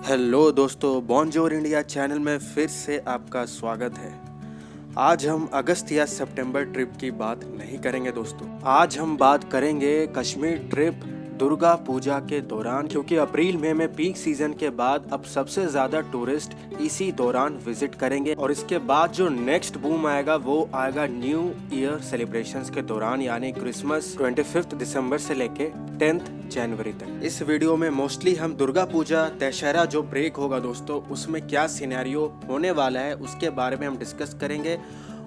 Hello दोस्तों, bonjour India channel में फिर से आपका स्वागत है। आज हम अगस्त या सितंबर ट्रिप की बात नहीं करेंगे दोस्तों। आज हम बात करेंगे कश्मीर ट्रिप दुर्गा पूजा के दौरान, क्योंकि अप्रैल मई में पीक सीजन के बाद अब सबसे ज़्यादा टूरिस्ट इसी दौरान विजिट करेंगे। और इसके बाद जो नेक्स्ट बूम आएगा वो आएगा न्यू ईयर सेलिब्रेशंस के दौरान, यानी क्रिसमस 25 दिसंबर से लेके 10 जनवरी तक। इस वीडियो में मोस्टली हम दुर्गा पूजा दशहरा जो ब्रेक होगा दोस्तों, उसमें क्या सिनेरियो होने वाला है उसके बारे में हम डिस्कस करेंगे।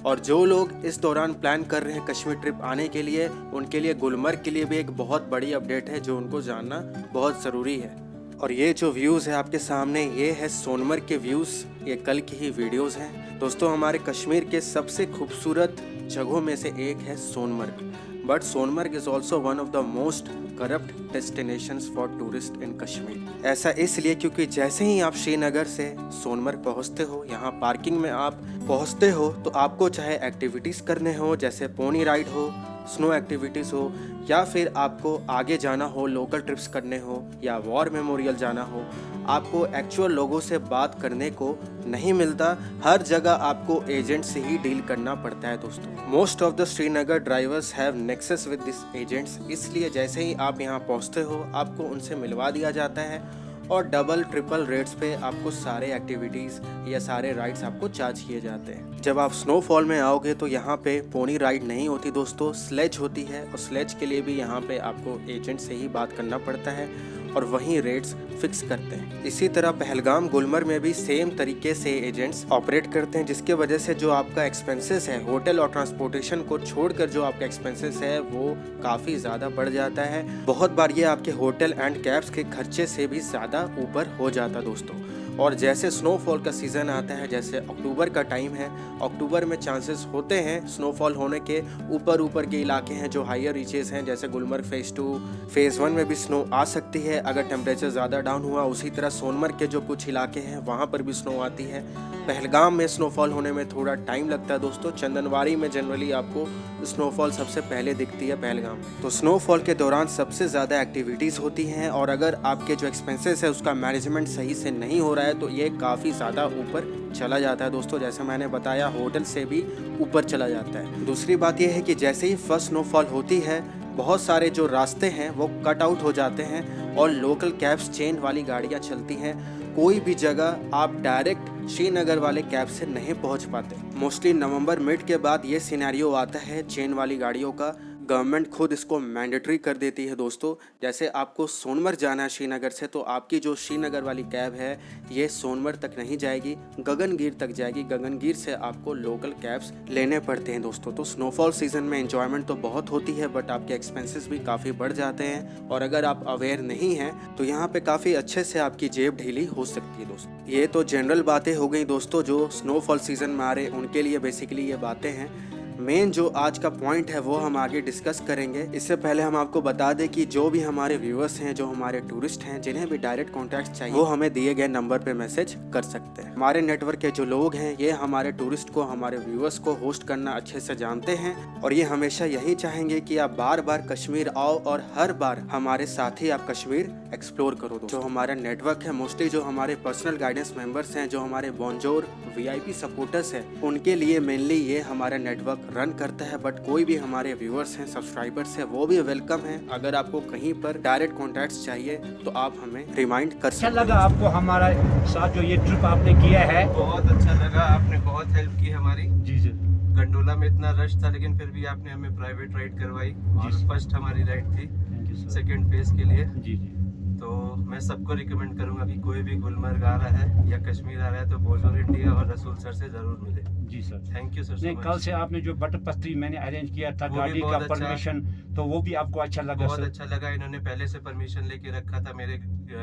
और जो लोग इस दौरान प्लान कर रहे हैं कश्मीर ट्रिप आने के लिए, उनके लिए गुलमर्ग के लिए भी एक बहुत बड़ी अपडेट है जो उनको जानना बहुत ज़रूरी है। और ये जो व्यूज़ है आपके सामने, ये है सोनमर्ग के व्यूज़। ये कल की ही वीडियोस हैं दोस्तों। हमारे कश्मीर के सबसे खूबसूरत जगहों में से एक है Sonamarg, but Sonamarg is also one of the most corrupt destinations for tourist in Kashmir. ऐसा इसलिए क्योंकि जैसे ही आप श्रीनगर से सोनमर्ग पहुंचते हो, यहाँ पार्किंग में आप पहुंचते हो, तो आपको चाहे एक्टिविटीज़ करने हो जैसे पोनी राइड हो, स्नो एक्टिविटीज़ हो, या फिर आपको आगे जाना हो, लोकल ट्रिप्स करने हो, या वॉर मेमोरियल जाना हो, आपको एक्चुअल लोगों से बात करने को नहीं मिलता। हर जगह आपको एजेंट से ही डील करना पड़ता है दोस्तों। Most of the Srinagar drivers have nexus with this agents, इसलिए जैसे ही आप यहाँ पहुँचते हो आपको उनसे मिलवा दिया जाता है और डबल ट्रिपल रेट्स पे आपको सारे एक्टिविटीज़ या सारे राइड्स आपको चार्ज किए जाते हैं। जब आप स्नोफॉल में आओगे तो यहाँ पे पोनी राइड नहीं होती दोस्तों, स्लेज होती है। और स्लेज के लिए भी यहाँ पे आपको एजेंट से ही बात करना पड़ता है और वहीं रेट्स फिक्स करते हैं। इसी तरह पहलगाम गुलमर्ग में भी सेम तरीके से एजेंट्स ऑपरेट करते हैं, जिसके वजह से जो आपका एक्सपेंसेस है होटल और ट्रांसपोर्टेशन को छोड़कर जो आपका एक्सपेंसेस है वो काफ़ी ज़्यादा बढ़ जाता है। बहुत बार ये आपके होटल एंड कैब्स के खर्चे से भी ज़्यादा ऊपर हो जाता दोस्तों। और जैसे स्नोफॉल का सीज़न आता है, जैसे अक्टूबर का टाइम है, अक्टूबर में चांसेस होते हैं स्नोफॉल होने के। ऊपर के इलाके हैं जो हायर रीचेस हैं, जैसे गुलमर्ग फेज़ 2 फेज़ 1 में भी स्नो आ सकती है अगर टेम्परेचर ज़्यादा डाउन हुआ। उसी तरह सोनमर्ग के जो कुछ इलाके हैं वहाँ पर भी स्नो आती है। पहलगाम में स्नोफॉल होने में थोड़ा टाइम लगता है दोस्तों। चंदनवारी में जनरली आपको स्नोफॉल सबसे पहले दिखती है पहलगाम। तो स्नोफॉल के दौरान सबसे ज़्यादा एक्टिविटीज़ होती हैं, और अगर आपके जो एक्सपेंसेस है उसका मैनेजमेंट सही से नहीं हो रहा है तो ये काफ़ी ज़्यादा ऊपर चला जाता है दोस्तों। जैसे मैंने बताया, होटल से भी ऊपर चला जाता है। दूसरी बात यह है कि जैसे ही फर्स्ट स्नोफॉल होती है, बहुत सारे जो रास्ते हैं वो कट आउट हो जाते हैं और लोकल कैब्स चेन वाली गाड़ियाँ चलती हैं। कोई भी जगह आप डायरेक्ट श्रीनगर वाले कैब से नहीं पहुंच पाते। मोस्टली नवंबर मिड के बाद ये सिनेरियो आता है चेन वाली गाड़ियों का। गवर्नमेंट खुद इसको मैंडेटरी कर देती है दोस्तों। जैसे आपको सोनमर्ग जाना है श्रीनगर से, तो आपकी जो श्रीनगर वाली कैब है ये सोनमर्ग तक नहीं जाएगी, गगनगीर तक जाएगी। गगनगीर से आपको लोकल कैब्स लेने पड़ते हैं दोस्तों। तो स्नोफॉल सीजन में एंजॉयमेंट तो बहुत होती है, बट आपके एक्सपेंसेस भी काफ़ी बढ़ जाते हैं। और अगर आप अवेयर नहीं हैं तो यहाँ पे काफ़ी अच्छे से आपकी जेब ढीली हो सकती है दोस्तों। ये तो जनरल बातें हो गई दोस्तों, जो स्नोफॉल सीजन में आ रहे उनके लिए बेसिकली ये बातें हैं। मेन जो आज का पॉइंट है वो हम आगे डिस्कस करेंगे। इससे पहले हम आपको बता दें कि जो भी हमारे व्यूअर्स हैं, जो हमारे टूरिस्ट हैं, जिन्हें भी डायरेक्ट कॉन्टैक्ट चाहिए, वो हमें दिए गए नंबर पे मैसेज कर सकते हैं। हमारे नेटवर्क के जो लोग हैं ये हमारे टूरिस्ट को, हमारे व्यूअर्स को होस्ट करना अच्छे से जानते हैं, और ये हमेशा यही चाहेंगे कि आप बार बार कश्मीर आओ और हर बार हमारे साथ ही आप कश्मीर एक्सप्लोर करो। जो हमारा नेटवर्क है, मोस्टली जो हमारे पर्सनल गाइडेंस मेंबर्स हैं, जो हमारे बॉन्जोर VIP सपोर्टर्स हैं, उनके लिए मेनली ये हमारा नेटवर्क रन करता है। बट कोई भी हमारे व्यूअर्स हैं, सब्सक्राइबर्स हैं, वो भी वेलकम है। अगर आपको कहीं पर डायरेक्ट कॉन्टैक्ट्स चाहिए तो आप हमें रिमाइंड कर सकते हैं। अच्छा लगा आपको हमारा साथ जो ये ट्रिप आपने किया है? बहुत अच्छा लगा, आपने बहुत हेल्प की हमारी। जी जी। गंडोला में इतना रश था लेकिन फिर भी आपने हमें प्राइवेट राइड करवाई, और फर्स्ट हमारी राइड थी सेकंड फेज के लिए। जी जी। तो मैं सबको रिकमेंड करूंगा कि कोई भी गुलमर्ग आ रहा है या कश्मीर आ रहा है तो बॉन्जोर इंडिया और रसूल सर से जरूर मिले। जी सर, थैंक यू सर। नहीं, कल से आपने जो बटर पत्री मैंने अरेंज किया था, गाड़ी का परमिशन, तो वो भी आपको अच्छा लगा? बहुत अच्छा लगा। इन्होंने पहले से परमिशन लेके रखा था, मेरे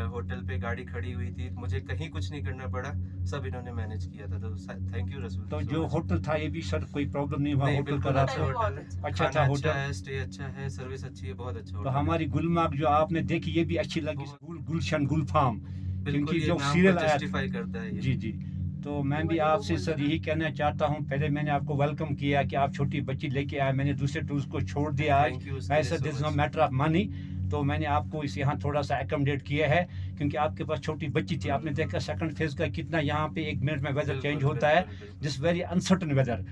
होटल पे गाड़ी खड़ी हुई थी, मुझे कहीं कुछ नहीं करना पड़ा, सब इन्होंने मैनेज किया था। तो थैंक यू रसूल। तो जो होटल था ये भी सर कोई प्रॉब्लम नहीं हुआ? होटल का अच्छा होटल है, अच्छा था होटल है, स्टे अच्छा है, सर्विस अच्छी है, बहुत अच्छा तो हमारी गुलमर्ग जो आपने देखी ये भी अच्छी लगी, गुलशन गुल फार्म, क्योंकि जो सीरियल आया जस्टिफाई करता है ये। जी जी। तो मैं भी आपसे सर यही कहना चाहता हूँ, पहले मैंने आपको वेलकम किया कि आप छोटी बच्ची लेके आए, मैंने दूसरे टूर्स को छोड़ दिया आज। ऐसा this no matter of money, तो मैंने आपको इस यहाँ थोड़ा सा एकोमोडेट किया है, क्योंकि आपके पास छोटी बच्ची थी। आपने देखा सेकंड फेज का कितना यहाँ पे 1 मिनट में वेदर चेंज होता है, दिस वेरी अनसर्टन वेदर।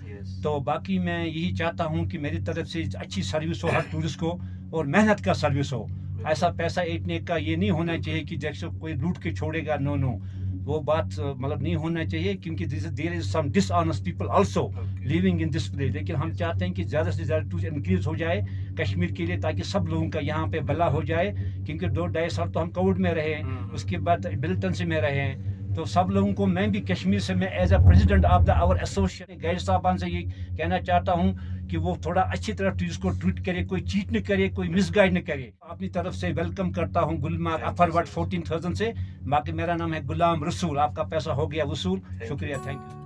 तो बाकी मैं यही चाहता हूँ कि मेरी तरफ से अच्छी सर्विस हो हर टूरिस्ट को, और मेहनत का सर्विस हो। ऐसा पैसा ऐंठने का ये नहीं होना चाहिए कि जैसे कोई लूट के छोड़ेगा, नो, वो बात मतलब नहीं होना चाहिए, क्योंकि there is some dishonest people also living in this place. लेकिन हम चाहते हैं कि ज़्यादा से ज़्यादा टूरिस्ट इंक्रीज हो जाए कश्मीर के लिए, ताकि सब लोगों का यहाँ पे भला हो जाए। क्योंकि 2-2.5 साल तो हम कोविड में रहे, उसके बाद मिलिटेंसी में रहे हैं, तो सब लोगों को, मैं भी कश्मीर से, मैं as a president of the our association guide साहबान से ये कहना चाहता हूँ कि वो थोड़ा अच्छी तरह टूरिस्ट को ट्रीट करे, कोई चीट न करे, कोई मिसगाइड न करे। अपनी तरफ से वेलकम करता हूँ गुलमर्ग अफरवट 14,000 से। बाकी मेरा नाम है गुलाम रसूल। आपका पैसा हो गया वसूल, शुक्रिया, थैंक यू।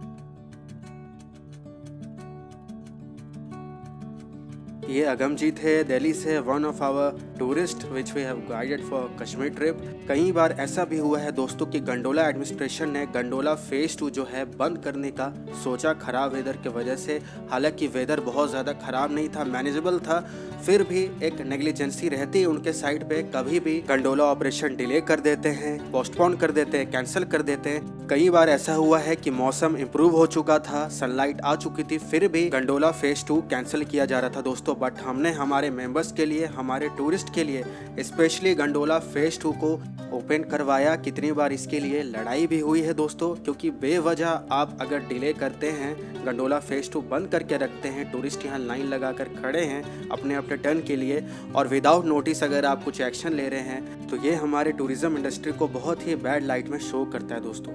ये अगमजीत है दिल्ली से, one of our tourist which we have guided for Kashmir trip. कई बार ऐसा भी हुआ है दोस्तों कि गंडोला एडमिनिस्ट्रेशन ने गंडोला फेज 2 जो है बंद करने का सोचा खराब वेदर की वजह से। हालांकि वेदर बहुत ज़्यादा ख़राब नहीं था, मैनेजेबल था, फिर भी एक नेग्लिजेंसी रहती है उनके साइड पे। कभी भी गंडोला ऑपरेशन डिले कर देते हैं, पोस्टपोन कर देते हैं, कैंसिल कर देते हैं। कई बार ऐसा हुआ है कि मौसम इम्प्रूव हो चुका था, सनलाइट आ चुकी थी, फिर भी गंडोला फेज 2 कैंसिल किया जा रहा था दोस्तों। बट हमने हमारे मेंबर्स के लिए, हमारे टूरिस्ट के लिए स्पेशली गंडोला फेज 2 को ओपन करवाया। कितनी बार इसके लिए लड़ाई भी हुई है दोस्तों, क्योंकि बेवजह आप अगर डिले करते हैं, गंडोला फेज 2 बंद करके रखते हैं, टूरिस्ट यहाँ लाइन लगाकर खड़े हैं अपने अपने टर्न के लिए, और विदाउट नोटिस अगर आप कुछ एक्शन ले रहे हैं, तो ये हमारे टूरिज्म इंडस्ट्री को बहुत ही बैड लाइट में शो करता है दोस्तों।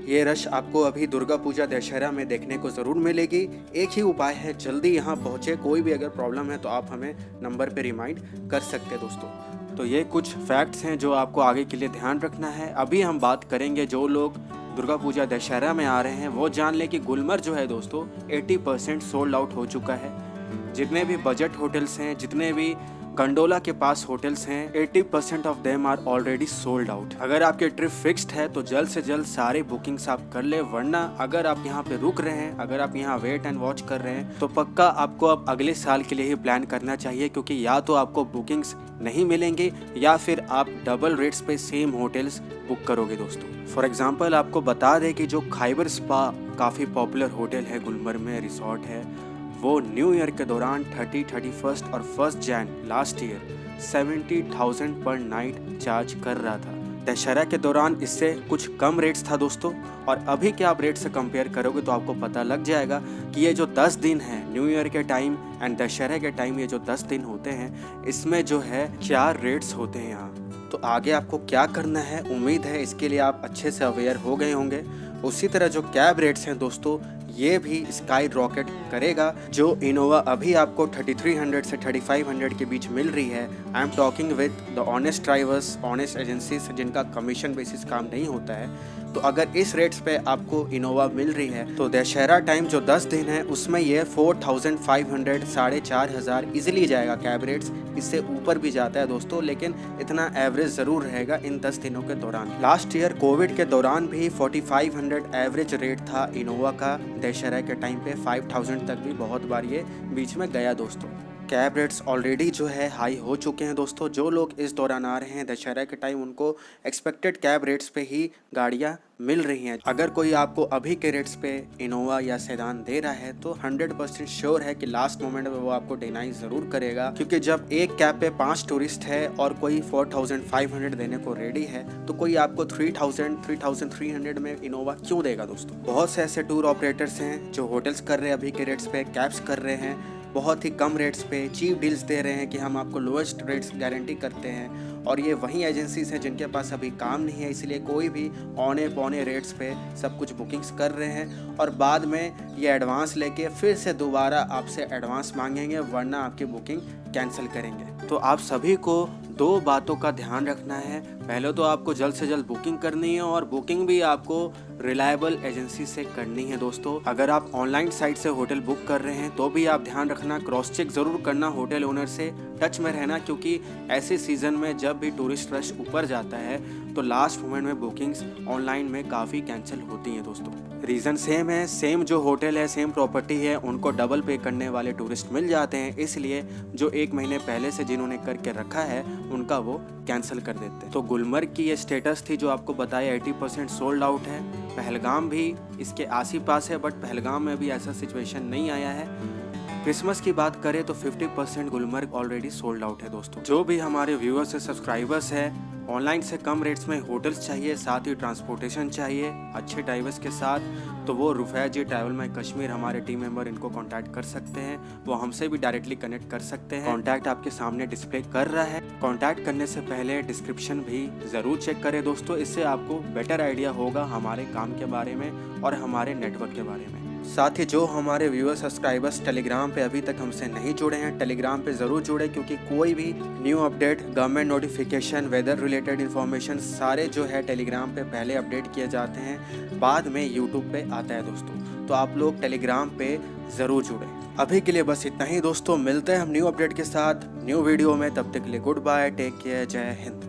ये रश आपको अभी दुर्गा पूजा दशहरा में देखने को ज़रूर मिलेगी। एक ही उपाय है, जल्दी यहाँ पहुँचे। कोई भी अगर प्रॉब्लम है तो आप हमें नंबर पे रिमाइंड कर सकते हैं दोस्तों। तो ये कुछ फैक्ट्स हैं जो आपको आगे के लिए ध्यान रखना है। अभी हम बात करेंगे, जो लोग दुर्गा पूजा दशहरा में आ रहे हैं वो जान लें कि गुलमर्ग जो है दोस्तों 80% सोल्ड आउट हो चुका है। जितने भी बजट होटल्स हैं, जितने भी गंडोला के पास होटल्स हैं, 80% of them are already sold out. अगर आपके ट्रिप फिक्स्ड है तो जल्द से जल्द सारे बुकिंग्स आप कर ले, वरना अगर आप यहाँ पे रुक रहे हैं, अगर आप यहाँ वेट एंड वॉच कर रहे हैं, तो पक्का आपको अब अगले साल के लिए ही प्लान करना चाहिए, क्योंकि या तो आपको बुकिंग्स नहीं मिलेंगे या फिर आप डबल रेट्स पे सेम होटल्स बुक करोगे दोस्तों। फॉर एग्जाम्पल आपको बता दें कि जो खाइबर स्पा काफ़ी पॉपुलर होटल है गुलमर्ग में, रिसोर्ट है, वो न्यू ईयर के दौरान 30, 31 और 1 जैन लास्ट ईयर 70,000 पर नाइट चार्ज कर रहा था। दशहरा के दौरान इससे कुछ कम रेट्स था दोस्तों, और अभी के आप रेट से कंपेयर करोगे तो आपको पता लग जाएगा कि ये जो 10 दिन है न्यू ईयर के टाइम एंड दशहरा के टाइम, ये जो 10 दिन होते हैं, इसमें जो है क्या रेट्स होते हैं यहाँ। तो आगे आपको क्या करना है, उम्मीद है इसके लिए आप अच्छे से अवेयर हो गए होंगे। उसी तरह जो कैब रेट्स हैं दोस्तों, ये भी स्काई रॉकेट करेगा। जो इनोवा अभी आपको 3300 से 3500 के बीच मिल रही है, I am talking with the honest drivers, honest agencies जिनका कमीशन बेसिस काम नहीं होता है। तो अगर इस रेट्स पे आपको इनोवा मिल रही है तो दशहरा टाइम जो 10 दिन है उसमें ये 4500, 4500 इजीली जाएगा कैब रेट्स। इससे ऊपर भी जाता है दोस्तों, लेकिन इतना एवरेज ज़रूर रहेगा इन 10 दिनों के दौरान। लास्ट ईयर कोविड के दौरान भी 4500 एवरेज रेट था इनोवा का। दशहरा के टाइम पे 5000 तक भी बहुत बार ये बीच में गया दोस्तों। कैब रेट्स ऑलरेडी जो है हाई हो चुके हैं दोस्तों। जो लोग इस दौरान आ रहे हैं दशहरा के टाइम, उनको एक्सपेक्टेड कैब रेट्स पे ही गाड़ियाँ मिल रही हैं। अगर कोई आपको अभी के रेट्स पे इनोवा या सेडान दे रहा है तो 100% श्योर है कि लास्ट मोमेंट में वो आपको डिनाई ज़रूर करेगा, क्योंकि जब एक कैब पे 5 टूरिस्ट है और कोई 4500 देने को रेडी है, तो कोई आपको 3000, 3300 में इनोवा क्यों देगा दोस्तों। बहुत से ऐसे टूर ऑपरेटर्स हैं जो होटल्स कर रहे हैं अभी के रेट्स पे, कैब्स कर रहे हैं बहुत ही कम रेट्स पे, चीप डील्स दे रहे हैं कि हम आपको लोएस्ट रेट्स गारंटी करते हैं। और ये वही एजेंसीज हैं जिनके पास अभी काम नहीं है, इसलिए कोई भी औने पौने रेट्स पे सब कुछ बुकिंग्स कर रहे हैं, और बाद में ये एडवांस लेके फिर से दोबारा आपसे एडवांस मांगेंगे, वरना आपकी बुकिंग कैंसिल करेंगे। तो आप सभी को 2 बातों का ध्यान रखना है। पहले तो आपको जल्द से जल्द बुकिंग करनी है और बुकिंग भी आपको रिलायबल एजेंसी से करनी है दोस्तों। अगर आप ऑनलाइन साइट से होटल बुक कर रहे हैं तो भी आप ध्यान रखना, क्रॉस चेक ज़रूर करना, होटल ओनर से टच में रहना, क्योंकि ऐसे सीज़न में जब भी टूरिस्ट रश ऊपर जाता है तो लास्ट मोमेंट में बुकिंग्स ऑनलाइन में काफ़ी कैंसिल होती हैं दोस्तों। रीज़न सेम है, सेम जो होटल है, सेम प्रॉपर्टी है, उनको डबल पे करने वाले टूरिस्ट मिल जाते हैं, इसलिए जो 1 महीने पहले से जिन्होंने करके रखा है उनका वो कैंसिल कर देते हैं। तो गुलमर्ग की ये स्टेटस थी जो आपको बताया 80% सोल्ड आउट है। पहलगाम भी इसके आस ही पास है, बट पहलगाम में भी ऐसा सिचुएशन नहीं आया है। क्रिसमस की बात करें तो 50% गुलमर्ग ऑलरेडी सोल्ड आउट है दोस्तों। जो भी हमारे व्यूअर्स है, सब्सक्राइबर्स है, ऑनलाइन से कम रेट्स में होटल्स चाहिए, साथ ही ट्रांसपोर्टेशन चाहिए अच्छे ड्राइवर्स के साथ, तो वो रुफैया जी ट्रैवल माय कश्मीर हमारे टीम मेंबर इनको कांटेक्ट कर सकते हैं। वो हमसे भी डायरेक्टली कनेक्ट कर सकते हैं। कांटेक्ट आपके सामने डिस्प्ले कर रहा है। कांटेक्ट करने से पहले डिस्क्रिप्शन भी ज़रूर चेक करें दोस्तों, इससे आपको बेटर आइडिया होगा हमारे काम के बारे में और हमारे नेटवर्क के बारे में। साथ ही जो हमारे व्यूअर सब्सक्राइबर्स टेलीग्राम पे अभी तक हमसे नहीं जुड़े हैं, टेलीग्राम पे ज़रूर जुड़े, क्योंकि कोई भी new update, government notification, weather related information सारे जो है टेलीग्राम पे पहले अपडेट किए जाते हैं, बाद में यूट्यूब पे आता है दोस्तों। तो आप लोग टेलीग्राम पे ज़रूर जुड़े। अभी के लिए बस इतना ही दोस्तों, मिलते हैं हम न्यू अपडेट के साथ न्यू वीडियो में। तब तक के लिए गुड बाय, टेक केयर, जय हिंद।